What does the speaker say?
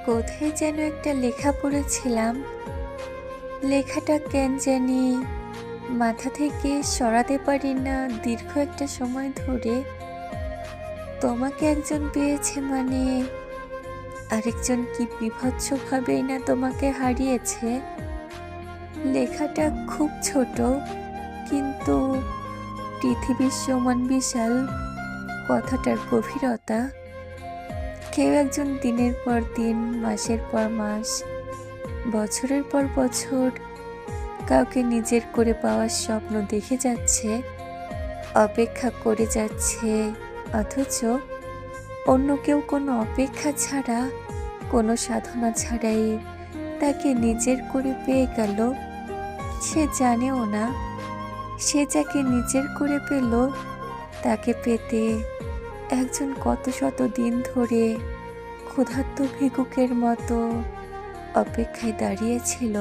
কোথায় যেন একটা লেখা পড়েছিলাম। লেখাটা কেন জানি মাথা থেকে সরাতে পারি না দীর্ঘ একটা সময় ধরে। তোমাকে একজন পেয়েছে মানে আরেকজন কি বীভৎসভাবেই না তোমাকে হারিয়েছে। লেখাটা খুব ছোট, কিন্তু পৃথিবীর সমান বিশাল কথাটার গভীরতা। কেউ একজন দিনের পর দিন, মাসের পর মাস, বছরের পর বছর কাউকে নিজের করে পাওয়ার স্বপ্ন দেখে যাচ্ছে, অপেক্ষা করে যাচ্ছে, অথচ অন্য কেউ কোনো অপেক্ষা ছাড়া, কোনো সাধনা ছাড়াই তাকে নিজের করে পেয়ে গেল। সে জানেও না সে যাকে নিজের করে পেল তাকে পেতে একজন কত শত দিন ধরে ক্ষুধার্ত ভিক্ষুকের মতো অপেক্ষায় দাঁড়িয়েছিল।